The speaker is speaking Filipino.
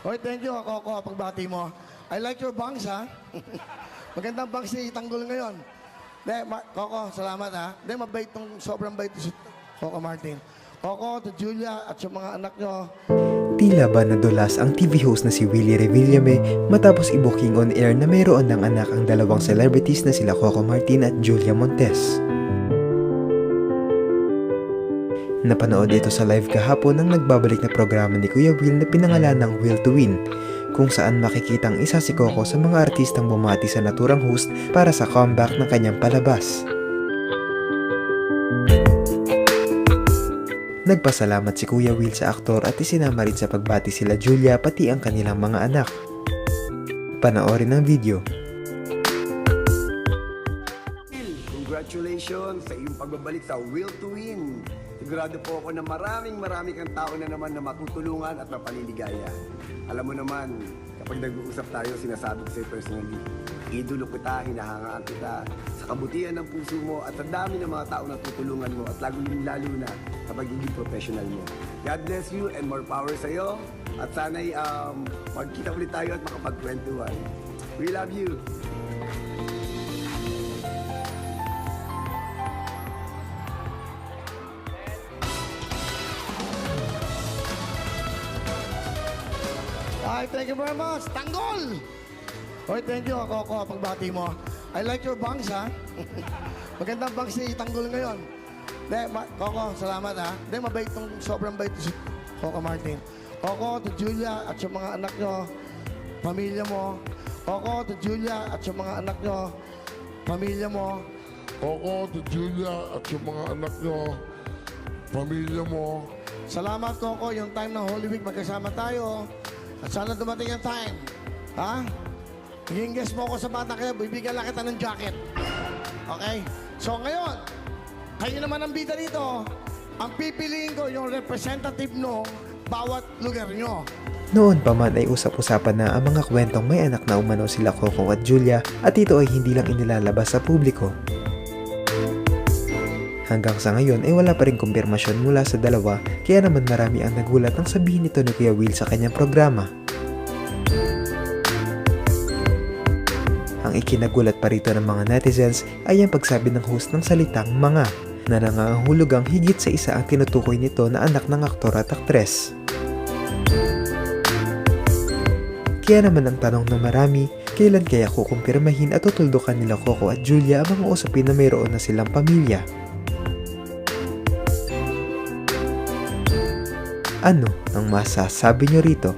Oy, thank you, Coco, pagbati mo. I like your bangs, ha? Magandang bangs ni Tanggol ngayon. Coco, salamat, ha? Mabait tong sobrang bait si Coco Martin. Coco, to Julia, at sa mga anak nyo. Tila ba nadulas ang TV host na si Willie Revillame matapos i-booking on air na mayroon ng anak ang dalawang celebrities na sila Coco Martin at Julia Montes. Napanood ito sa live kahapon ng nagbabalik na programa ni Kuya Will na pinangalan ng Will to Win, kung saan makikitang isa si Coco sa mga artistang bumati sa naturang host para sa comeback ng kanyang palabas. Nagpasalamat si Kuya Will sa aktor at isinama rin sa pagbati sila Julia pati ang kanilang mga anak. Panoorin ang video. Congratulations sa iyong pagbabalik sa Will to Win. Sigurado po ako na maraming kang tao na naman na matutulungan at mapaniligaya. Alam mo naman, kapag nag-uusap tayo, sinasabi ko sa'yo personally, idolo kita, hinahangaan kita sa kabutihan ng puso mo at sa dami ng mga tao na tutulungan mo at lalo na sa pagiging professional mo. God bless you and more power sa'yo at sana'y magkita ulit tayo at makapagkwentuhan. We love you! Ay, thank you very much. Tanggol! Oy, thank you, Coco, pagbati mo. I like your bangs, ha? Magandang bangs ni Tanggol ngayon. Coco, salamat, ha? Mabait tong sobrang bait si Coco Martin. Coco, to Julia, at sa mga anak nyo, pamilya mo. Coco, to Julia, at sa mga anak nyo, pamilya mo. Coco, to Julia, at sa mga anak nyo, pamilya mo. Salamat, Coco, yung time ng Holy Week, magkasama tayo. At sana dumating ang time. Ha? Hinging guest mo ako sa Bata Kaya, bibigyan lang kita ng jacket. Okay? So ngayon, kayo naman ang bida dito. Ang pipiliin ko yung representative ng bawat lugar nyo. Noon pa man ay usap-usapan na ang mga kwentong may anak na umano sila Coco at Julia at ito ay hindi lang inilalabas sa publiko. Hanggang sa ngayon ay wala pa rin kumpirmasyon mula sa dalawa kaya naman marami ang nagulat nang sabihin nito ni Kuya Will sa kanyang programa. Ang ikinagulat pa rito ng mga netizens ay ang pagsabi ng host ng salitang mga na nangangahulugang higit sa isa ang tinutukoy nito na anak ng aktor at aktres. Kaya naman ang tanong ng marami, kailan kaya kukumpirmahin at tutuldukan nila Coco at Julia ang mga usapin na mayroon na silang pamilya? Ano ang masasabi nyo rito?